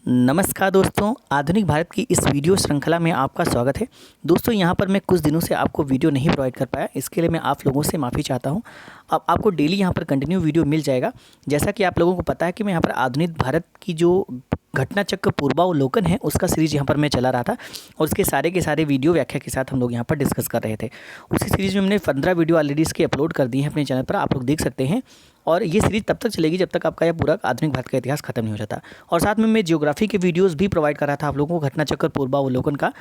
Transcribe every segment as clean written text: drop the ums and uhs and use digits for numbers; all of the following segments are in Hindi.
नमस्कार दोस्तों, आधुनिक भारत की इस वीडियो श्रृंखला में आपका स्वागत है। दोस्तों यहाँ पर मैं कुछ दिनों से आपको वीडियो नहीं प्रोवाइड कर पाया, इसके लिए मैं आप लोगों से माफ़ी चाहता हूँ। अब आपको डेली यहाँ पर कंटिन्यू वीडियो मिल जाएगा। जैसा कि आप लोगों को पता है कि मैं यहाँ पर आधुनिक भारत की जो घटना चक्र पूर्वावलोकन है उसका सीरीज़ यहाँ पर मैं चला रहा था और उसके सारे के सारे वीडियो व्याख्या के साथ हम लोग यहाँ पर डिस्कस कर रहे थे। उसी सीरीज़ में हमने 15 वीडियो ऑलरेडी इसके अपलोड कर दिए हैं अपने चैनल पर, आप लोग देख सकते हैं। और ये सीरीज़ तब तक चलेगी जब तक आपका यह पूरा आधुनिक भारत का इतिहास खत्म नहीं हो जाता। और साथ में मैं ज्योग्राफी के वीडियोस भी प्रोवाइड कर रहा था आप लोगों को घटना चक्र पूर्वावलोकन का,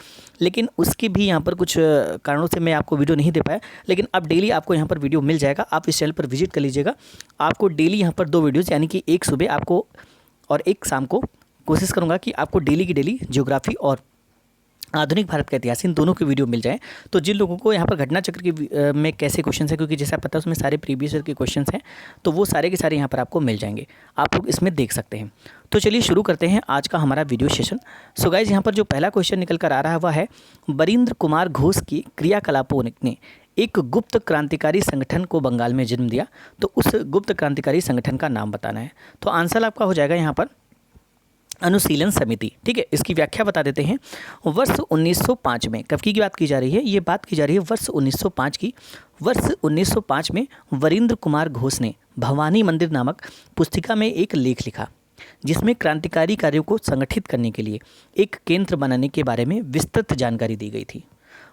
लेकिन उसके भी यहाँ पर कुछ कारणों से मैं आपको वीडियो नहीं दे पाया। लेकिन अब डेली आपको यहाँ पर वीडियो मिल जाएगा, आप इस चैनल पर विजिट कर लीजिएगा। आपको डेली यहाँ पर 2 वीडियोज़ यानी कि एक सुबह आपको और एक शाम को कोशिश करूँगा कि आपको डेली की डेली ज्योग्राफी और आधुनिक भारत का इतिहास इन दोनों के वीडियो मिल जाएं। तो जिन लोगों को यहाँ पर घटना चक्र की में कैसे क्वेश्चन है, क्योंकि जैसा पता है उसमें सारे प्रीवियस ईयर के क्वेश्चन हैं, तो वो सारे के सारे यहाँ पर आपको मिल जाएंगे, आप लोग इसमें देख सकते हैं। तो चलिए शुरू करते हैं आज का हमारा वीडियो सेशन। सो गाइज, यहाँ पर जो पहला क्वेश्चन निकल कर आ रहा है वह है, बरिंद्र कुमार घोष की क्रियाकलापों ने एक गुप्त क्रांतिकारी संगठन को बंगाल में जन्म दिया। तो उस गुप्त क्रांतिकारी संगठन का नाम बताना है। तो आंसर आपका हो जाएगा यहाँ पर अनुशीलन समिति। ठीक है, इसकी व्याख्या बता देते हैं। वर्ष 1905 में, कब की बात की जा रही है, ये बात की जा रही है वर्ष 1905 की। वर्ष 1905 में वरिंद्र कुमार घोष ने भवानी मंदिर नामक पुस्तिका में एक लेख लिखा, जिसमें क्रांतिकारी कार्यों को संगठित करने के लिए एक केंद्र बनाने के बारे में विस्तृत जानकारी दी गई थी।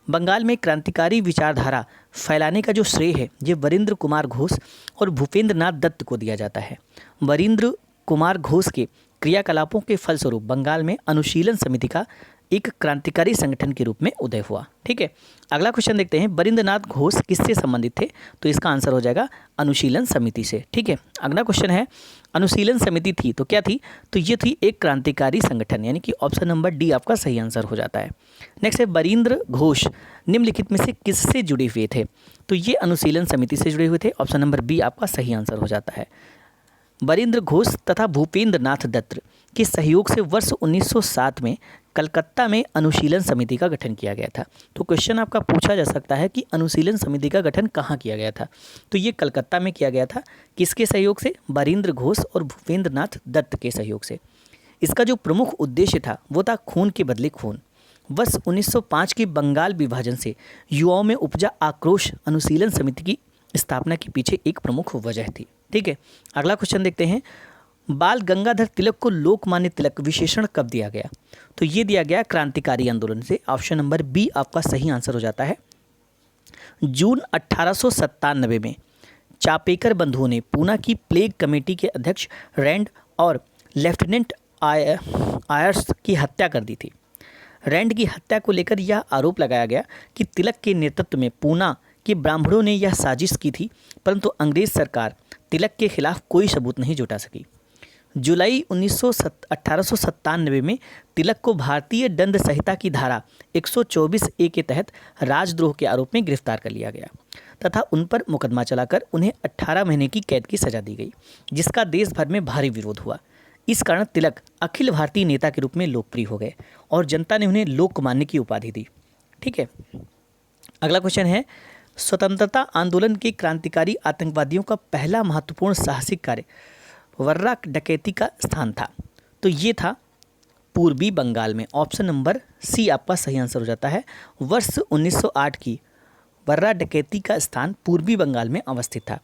बंगाल में क्रांतिकारी विचारधारा फैलाने का जो श्रेय है ये वरिंद्र कुमार घोष और भूपेंद्र नाथ दत्त को दिया जाता है। वरिंद्र कुमार घोष के क्रियाकलापों के फलस्वरूप बंगाल में अनुशीलन समिति का एक क्रांतिकारी संगठन के रूप में उदय हुआ। ठीक है, अगला क्वेश्चन देखते हैं, बरिंद्रनाथ घोष किससे संबंधित थे? तो इसका आंसर हो जाएगा अनुशीलन समिति से। ठीक है, अगला क्वेश्चन है, अनुशीलन समिति थी तो क्या थी? तो ये थी एक क्रांतिकारी संगठन, यानी कि ऑप्शन नंबर डी आपका सही आंसर हो जाता है। नेक्स्ट है, बरिंद्र घोष निम्नलिखित में से किससे जुड़े हुए थे? तो ये अनुशीलन समिति से जुड़े हुए थे, ऑप्शन नंबर बी आपका सही आंसर हो जाता है। बरिंद्र घोष तथा भूपेंद्र नाथ दत्त के सहयोग से वर्ष 1907 में कलकत्ता में अनुशीलन समिति का गठन किया गया था। तो क्वेश्चन आपका पूछा जा सकता है कि अनुशीलन समिति का गठन कहाँ किया गया था? तो ये कलकत्ता में किया गया था। किसके सहयोग से? बरिंद्र घोष और भूपेंद्र नाथ दत्त के सहयोग से। इसका जो प्रमुख उद्देश्य था वो था खून के बदले खून। वर्ष 1905 के बंगाल विभाजन से युवाओं में उपजा आक्रोश अनुशीलन समिति की स्थापना के पीछे एक प्रमुख वजह थी। ठीक है, अगला क्वेश्चन देखते हैं, बाल गंगाधर तिलक को लोकमान्य तिलक विशेषण कब दिया गया? तो ये दिया गया क्रांतिकारी आंदोलन से, ऑप्शन नंबर बी आपका सही आंसर हो जाता है। जून 1897 में चापेकर बंधुओं ने पूना की प्लेग कमेटी के अध्यक्ष रैंड और लेफ्टिनेंट आयर्स की हत्या कर दी थी। रैंड की हत्या को लेकर यह आरोप लगाया गया कि तिलक के नेतृत्व में पूना कि ब्राह्मणों ने यह साजिश की थी, परंतु अंग्रेज सरकार तिलक के खिलाफ कोई सबूत नहीं जुटा सकी। जुलाई 1897 में तिलक को भारतीय दंड संहिता की धारा 124A के तहत राजद्रोह के आरोप में गिरफ्तार कर लिया गया तथा उन पर मुकदमा चलाकर उन्हें 18 महीने की कैद की सजा दी गई, जिसका देश भर में भारी विरोध हुआ। इस कारण तिलक अखिल भारतीय नेता के रूप में लोकप्रिय हो गए और जनता ने उन्हें लोकमान्य की उपाधि दी। ठीक है, अगला क्वेश्चन है, स्वतंत्रता आंदोलन के क्रांतिकारी आतंकवादियों का पहला महत्वपूर्ण साहसिक कार्य वर्रा डकैती का स्थान था। तो ये था पूर्वी बंगाल में, ऑप्शन नंबर सी आपका सही आंसर हो जाता है। वर्ष 1908 की वर्रा डकैती का स्थान पूर्वी बंगाल में अवस्थित था।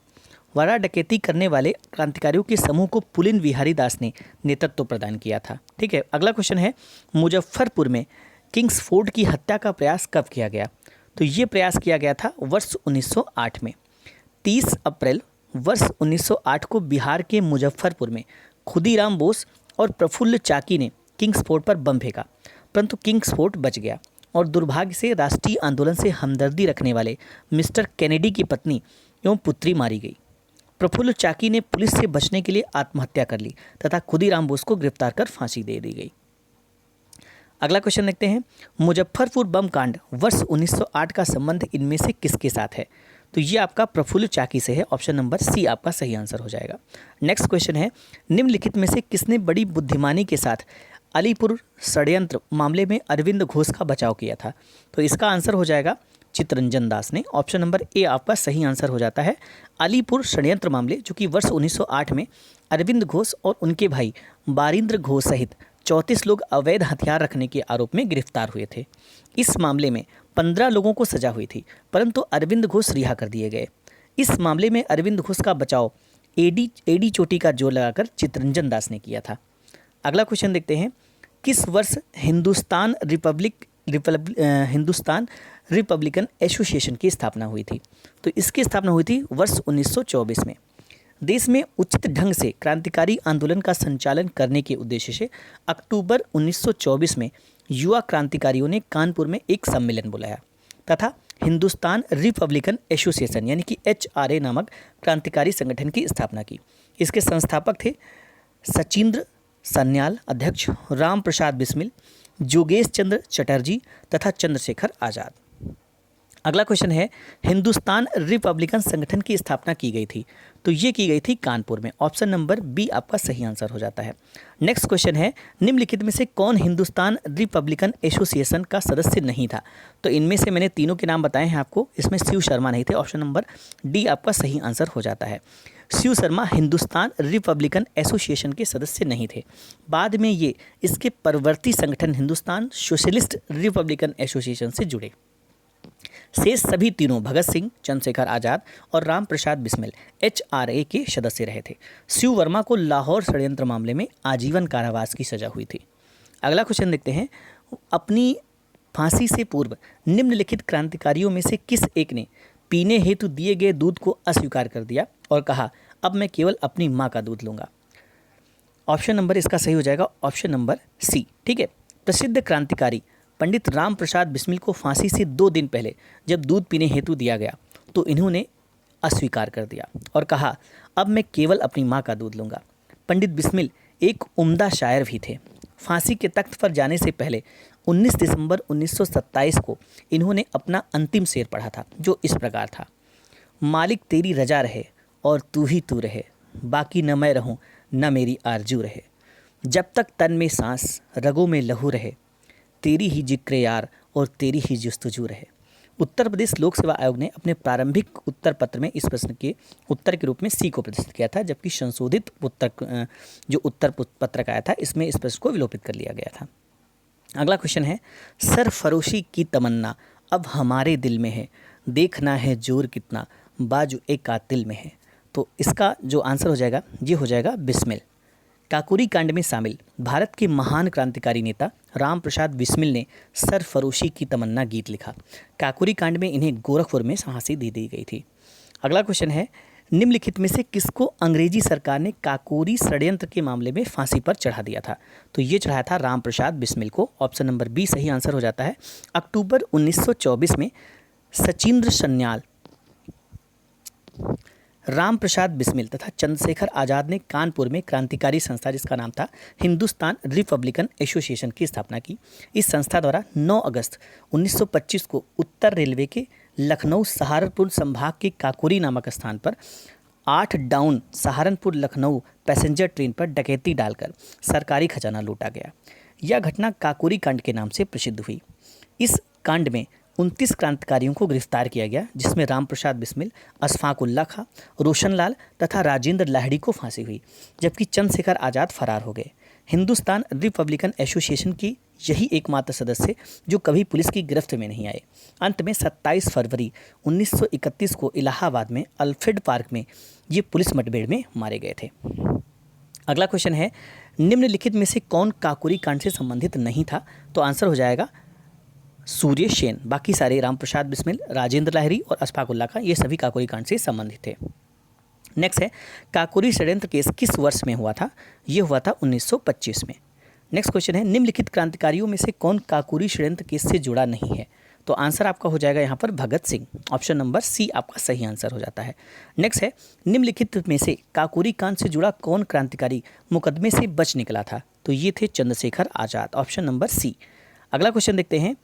वर्रा डकैती करने वाले क्रांतिकारियों के समूह को पुलिन बिहारी दास ने नेतृत्व प्रदान किया था। ठीक है, अगला क्वेश्चन है, मुजफ्फरपुर में किंग्सफोर्ड की हत्या का प्रयास कब किया गया? तो ये प्रयास किया गया था वर्ष 1908 में। 30 अप्रैल वर्ष 1908 को बिहार के मुजफ्फरपुर में खुदीराम बोस और प्रफुल्ल चाकी ने किंग्सफोर्ड पर बम फेंका, परंतु किंग्सफोर्ड बच गया और दुर्भाग्य से राष्ट्रीय आंदोलन से हमदर्दी रखने वाले मिस्टर कैनेडी की पत्नी एवं पुत्री मारी गई। प्रफुल्ल चाकी ने पुलिस से बचने के लिए आत्महत्या कर ली तथा खुदीराम बोस को गिरफ्तार कर फांसी दे दी गई। अगला क्वेश्चन देखते हैं, मुजफ्फरपुर बम कांड वर्ष 1908 का संबंध इनमें से किसके साथ है? तो ये आपका प्रफुल्ल चाकी से है, ऑप्शन नंबर सी आपका सही आंसर हो जाएगा। नेक्स्ट क्वेश्चन है, निम्नलिखित में से किसने बड़ी बुद्धिमानी के साथ अलीपुर षड्यंत्र मामले में अरविंद घोष का बचाव किया था? तो इसका आंसर हो जाएगा चित्तरंजन दास ने। ऑप्शन नंबर ए आपका सही आंसर हो जाता है। अलीपुर षड्यंत्र मामले जो कि वर्ष 1908 में अरविंद घोष और उनके भाई बारिंद्र घोष सहित 34 लोग अवैध हथियार रखने के आरोप में गिरफ्तार हुए थे। इस मामले में 15 लोगों को सजा हुई थी, परंतु अरविंद घोष रिहा कर दिए गए। इस मामले में अरविंद घोष का बचाव एडी चोटी का जोर लगाकर चित्तरंजन दास ने किया था। अगला क्वेश्चन देखते हैं, किस वर्ष हिंदुस्तान रिपब्लिकन एसोसिएशन की स्थापना हुई थी? तो इसकी स्थापना हुई थी वर्ष 1924 में। देश में उचित ढंग से क्रांतिकारी आंदोलन का संचालन करने के उद्देश्य से अक्टूबर 1924 में युवा क्रांतिकारियों ने कानपुर में एक सम्मेलन बुलाया तथा हिंदुस्तान रिपब्लिकन एसोसिएशन यानी कि HRA नामक क्रांतिकारी संगठन की स्थापना की। इसके संस्थापक थे सचिंद्र सन्याल, अध्यक्ष राम प्रसाद बिस्मिल, जोगेश चंद्र चटर्जी तथा चंद्रशेखर आज़ाद। अगला क्वेश्चन है, हिंदुस्तान रिपब्लिकन संगठन की स्थापना की गई थी? तो ये की गई थी कानपुर में। ऑप्शन नंबर बी आपका सही आंसर हो जाता है। नेक्स्ट क्वेश्चन है, निम्नलिखित में से कौन हिंदुस्तान रिपब्लिकन एसोसिएशन का सदस्य नहीं था? तो इनमें से मैंने तीनों के नाम बताए हैं आपको, इसमें शिव शर्मा नहीं थे। ऑप्शन नंबर डी आपका सही आंसर हो जाता है। शिव शर्मा हिंदुस्तान रिपब्लिकन एसोसिएशन के सदस्य नहीं थे। बाद में ये इसके परवर्ती संगठन हिंदुस्तान सोशलिस्ट रिपब्लिकन एसोसिएशन से जुड़े। शेष सभी तीनों भगत सिंह, चंद्रशेखर आज़ाद और राम प्रसाद बिस्मिल HRA के सदस्य रहे थे। शिव वर्मा को लाहौर षड्यंत्र मामले में आजीवन कारावास की सजा हुई थी। अगला क्वेश्चन देखते हैं, अपनी फांसी से पूर्व निम्नलिखित क्रांतिकारियों में से किस एक ने पीने हेतु दिए गए दूध को अस्वीकार कर दिया और कहा, अब मैं केवल अपनी माँ का दूध लूँगा? ऑप्शन नंबर इसका सही हो जाएगा, ऑप्शन नंबर सी। ठीक है, प्रसिद्ध क्रांतिकारी पंडित राम प्रसाद बिस्मिल को फांसी से 2 दिन पहले जब दूध पीने हेतु दिया गया तो इन्होंने अस्वीकार कर दिया और कहा, अब मैं केवल अपनी माँ का दूध लूँगा। पंडित बिस्मिल एक उम्दा शायर भी थे। फांसी के तख्त पर जाने से पहले 19 दिसंबर 1927 को इन्होंने अपना अंतिम शेर पढ़ा था, जो इस प्रकार था, मालिक तेरी रजा रहे और तू ही तू रहे, बाकी न मैं रहूं न मेरी आरजू रहे, जब तक तन में सांस रगों में लहू रहे, तेरी ही जिक्र यार और तेरी ही जुस्तजू रहे। उत्तर प्रदेश लोक सेवा आयोग ने अपने प्रारंभिक उत्तर पत्र में इस प्रश्न के उत्तर के रूप में सी को प्रदर्शित किया था, जबकि संशोधित उत्तर पत्रक आया था इसमें इस प्रश्न को विलोपित कर लिया गया था। अगला क्वेश्चन है, सरफरोशी की तमन्ना अब हमारे दिल में है, देखना है जोर कितना बाजू एक कातिल में है। तो इसका जो आंसर हो जाएगा ये हो जाएगा बिस्मिल। काकोरी कांड में शामिल भारत के महान क्रांतिकारी नेता राम प्रसाद बिस्मिल ने सरफरोशी की तमन्ना गीत लिखा। काकोरी कांड में इन्हें गोरखपुर में फांसी दी गई थी। अगला क्वेश्चन है, निम्नलिखित में से किसको अंग्रेजी सरकार ने काकोरी षड्यंत्र के मामले में फांसी पर चढ़ा दिया था? तो ये चढ़ाया था राम प्रसाद बिस्मिल को। ऑप्शन नंबर बी सही आंसर हो जाता है। अक्टूबर 1924 में सचिंद्र सन्याल, राम प्रसाद बिस्मिल तथा चंद्रशेखर आज़ाद ने कानपुर में क्रांतिकारी संस्था जिसका नाम था हिंदुस्तान रिपब्लिकन एसोसिएशन की स्थापना की। इस संस्था द्वारा 9 अगस्त 1925 को उत्तर रेलवे के लखनऊ सहारनपुर संभाग के काकोरी नामक स्थान पर 8 down Saharanpur Lucknow passenger train पर डकैती डालकर सरकारी खजाना लूटा गया। यह घटना काकोरी कांड के नाम से प्रसिद्ध हुई। इस कांड में 29 क्रांतिकारियों को गिरफ्तार किया गया, जिसमें राम प्रसाद बिस्मिल, अशफाक उल्ला खां, रोशनलाल तथा राजेंद्र लाहिड़ी को फांसी हुई, जबकि चंद्रशेखर आज़ाद फरार हो गए। हिंदुस्तान रिपब्लिकन एसोसिएशन की यही एकमात्र सदस्य जो कभी पुलिस की गिरफ्त में नहीं आए। अंत में 27 फरवरी 1931 को इलाहाबाद में अल्फ्रेड पार्क में ये पुलिस मुठभेड़ में मारे गए थे। अगला क्वेश्चन है, निम्नलिखित में से कौन काकोरी कांड से संबंधित नहीं था? तो आंसर हो जाएगा सूर्य सेन। बाकी सारे राम प्रसाद बिस्मिल, राजेंद्र लाहिड़ी और अशफाक उल्ला खां ये सभी काकोरी कांड से संबंधित थे। नेक्स्ट है, काकोरी षड्यंत्र केस किस वर्ष में हुआ था? ये हुआ था 1925 में। नेक्स्ट क्वेश्चन है, निम्नलिखित क्रांतिकारियों में से कौन काकोरी षड्यंत्र केस से जुड़ा नहीं है? तो आंसर आपका हो जाएगा यहाँ पर भगत सिंह। ऑप्शन नंबर सी आपका सही आंसर हो जाता है। नेक्स्ट है, निम्नलिखित में से काकोरी कांड से जुड़ा कौन क्रांतिकारी मुकदमे से बच निकला था? तो ये थे Chandrashekhar Azad. Option number C. अगला क्वेश्चन देखते हैं,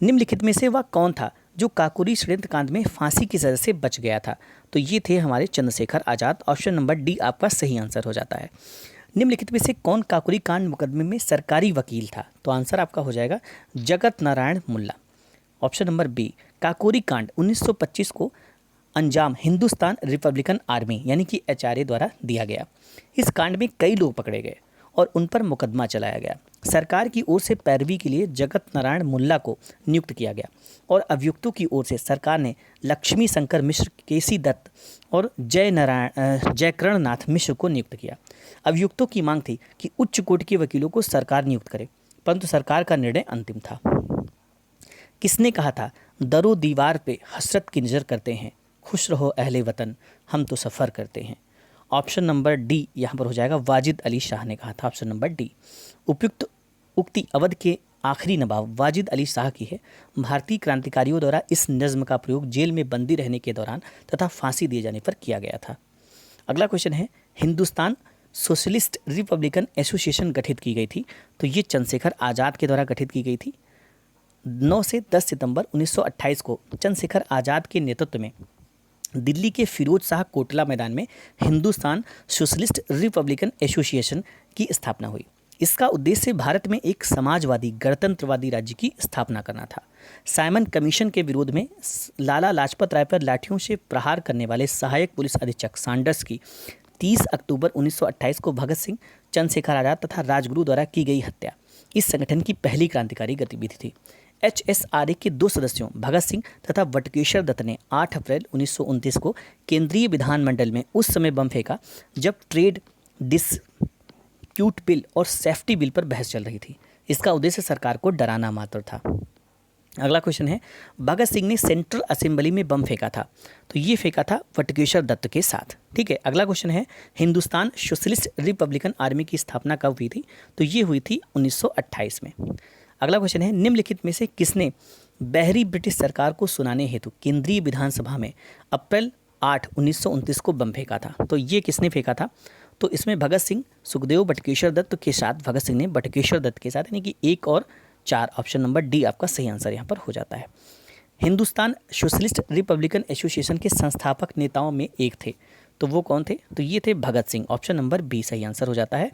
निम्नलिखित में से वह कौन था जो काकोरी षड्यंत्र कांड में फांसी की सजा से बच गया था? तो ये थे हमारे Chandrashekhar Azad. Option number D आपका सही आंसर हो जाता है। निम्नलिखित में से कौन काकोरी कांड मुकदमे में सरकारी वकील था? तो आंसर आपका हो जाएगा Jagat Narayan Mulla. Option number B. Kakori कांड 1925 को अंजाम हिंदुस्तान रिपब्लिकन आर्मी यानी कि एचआरए द्वारा दिया गया। इस कांड में कई लोग पकड़े गए और उन पर मुकदमा चलाया गया। सरकार की ओर से पैरवी के लिए जगत नारायण मुल्ला को नियुक्त किया गया और अभियुक्तों की ओर से सरकार ने लक्ष्मी शंकर मिश्र, केसी दत्त और जयकरण नाथ मिश्र को नियुक्त किया। अभियुक्तों की मांग थी कि उच्च कोर्ट के वकीलों को सरकार नियुक्त करे, परंतु सरकार का निर्णय अंतिम था। किसने कहा था, दरो दीवार पे हसरत की नज़र करते हैं, खुश रहो अहले वतन, हम तो सफ़र करते हैं। ऑप्शन नंबर डी यहाँ पर हो जाएगा, वाजिद अली शाह ने कहा था, ऑप्शन नंबर डी। उपयुक्त उक्ति अवध के आखिरी नवाब वाजिद अली शाह की है। भारतीय क्रांतिकारियों द्वारा इस नज़्म का प्रयोग जेल में बंदी रहने के दौरान तथा फांसी दिए जाने पर किया गया था। अगला क्वेश्चन है, हिंदुस्तान सोशलिस्ट रिपब्लिकन एसोसिएशन गठित की गई थी, तो ये चंद्रशेखर आज़ाद के द्वारा गठित की गई थी। 9 से 10 सितंबर 1928 को चंद्रशेखर आज़ाद के नेतृत्व में दिल्ली के फिरोज शाह कोटला मैदान में हिंदुस्तान सोशलिस्ट रिपब्लिकन एसोसिएशन की स्थापना हुई। इसका उद्देश्य भारत में एक समाजवादी गणतंत्रवादी राज्य की स्थापना करना था। साइमन कमीशन के विरोध में लाला लाजपत राय पर लाठियों से प्रहार करने वाले सहायक पुलिस अधीक्षक सैंडर्स की 30 अक्टूबर 1928 को भगत सिंह, चंद्रशेखर आज़ाद तथा राजगुरु द्वारा की गई हत्या इस संगठन की पहली क्रांतिकारी गतिविधि थी। HSRA के 2 सदस्यों भगत सिंह तथा बटुकेश्वर दत्त ने 8 अप्रैल 1929 को केंद्रीय विधानमंडल में उस समय बम फेंका जब ट्रेड डिस्प्यूट बिल और सेफ्टी बिल पर बहस चल रही थी। इसका उद्देश्य सरकार को डराना मात्र था। अगला क्वेश्चन है, भगत सिंह ने सेंट्रल असेंबली में बम फेंका था, तो ये फेंका था बटुकेश्वर दत्त के साथ। ठीक है। अगला क्वेश्चन है, हिंदुस्तान सोशलिस्ट रिपब्लिकन आर्मी की स्थापना कब हुई थी, तो ये हुई थी 1928 में। अगला क्वेश्चन है, निम्नलिखित में से किसने बहरी ब्रिटिश सरकार को सुनाने हेतु केंद्रीय विधानसभा में अप्रैल 8, 1929 को बम फेंका था, तो ये किसने फेंका था, तो इसमें भगत सिंह, सुखदेव, बटुकेश्वर दत्त के साथ भगत सिंह ने बटुकेश्वर दत्त के साथ, यानी कि 1 और 4, ऑप्शन नंबर डी आपका सही आंसर यहाँ पर हो जाता है। हिंदुस्तान सोशलिस्ट रिपब्लिकन एसोसिएशन के संस्थापक नेताओं में एक थे, तो वो कौन थे, तो ये थे Bhagat Singh, option number B सही आंसर हो जाता है।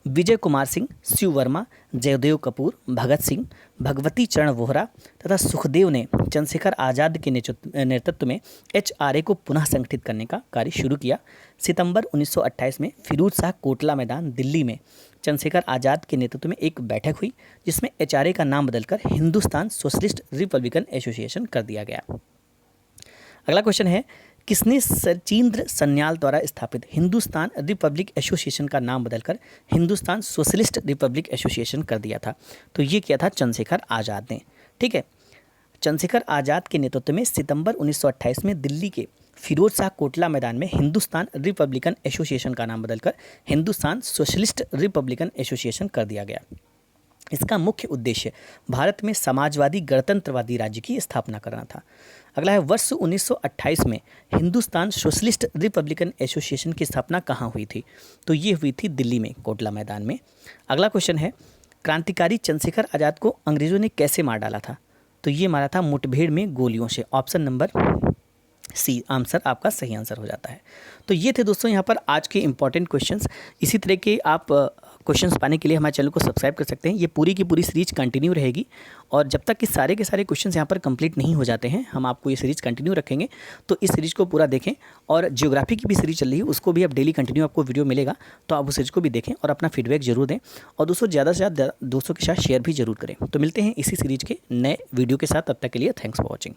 विजय कुमार सिंह, शिव वर्मा, जयदेव कपूर, भगत सिंह, भगवती चरण वोहरा तथा सुखदेव ने चंद्रशेखर आज़ाद के नेतृत्व में HRA को पुनः संगठित करने का कार्य शुरू किया। सितंबर 1928 में फिरोज शाह कोटला मैदान दिल्ली में चंद्रशेखर आज़ाद के नेतृत्व में एक बैठक हुई जिसमें HRA का नाम बदलकर हिंदुस्तान सोशलिस्ट रिपब्लिकन एसोसिएशन कर दिया गया। अगला क्वेश्चन है, किसने सचिंद्र सन्याल द्वारा स्थापित हिंदुस्तान रिपब्लिक एसोसिएशन का नाम बदलकर हिंदुस्तान सोशलिस्ट रिपब्लिक एसोसिएशन कर दिया था, तो ये किया था चंद्रशेखर आज़ाद ने। ठीक है। चंद्रशेखर आज़ाद के नेतृत्व में सितंबर 1928 में दिल्ली के फिरोज शाह कोटला मैदान में हिंदुस्तान रिपब्लिकन एसोसिएशन का नाम बदलकर हिंदुस्तान सोशलिस्ट रिपब्लिकन एसोसिएशन कर दिया गया। इसका मुख्य उद्देश्य भारत में समाजवादी गणतंत्रवादी राज्य की स्थापना करना था। अगला है, वर्ष 1928 में हिंदुस्तान सोशलिस्ट रिपब्लिकन एसोसिएशन की स्थापना कहाँ हुई थी, तो ये हुई थी दिल्ली में कोटला मैदान में। अगला क्वेश्चन है, क्रांतिकारी चंद्रशेखर आज़ाद को अंग्रेज़ों ने कैसे मार डाला था, तो ये मारा था मुठभेड़ में गोलियों से, ऑप्शन नंबर सी आंसर आपका सही आंसर हो जाता है। तो ये थे दोस्तों यहाँ पर आज के इंपॉर्टेंट क्वेश्चंस। इसी तरह के आप क्वेश्चंस पाने के लिए हमारे चैनल को सब्सक्राइब कर सकते हैं। ये पूरी की पूरी सीरीज कंटिन्यू रहेगी और जब तक कि सारे के सारे क्वेश्चंस यहाँ पर कंप्लीट नहीं हो जाते हैं हम आपको ये सीरीज कंटिन्यू रखेंगे। तो इस सीरीज को पूरा देखें और ज्योग्राफी की भी सीरीज चल रही है उसको भी अब डेली कंटिन्यू आपको वीडियो मिलेगा, तो आप उस सीरीज को भी देखें और अपना फीडबैक जरूर दें और दोस्तों ज़्यादा से ज़्यादा दोस्तों के साथ शेयर भी जरूर करें। तो मिलते हैं इसी सीरीज के नए वीडियो के साथ, तब तक के लिए थैंक्स फॉर वॉचिंग।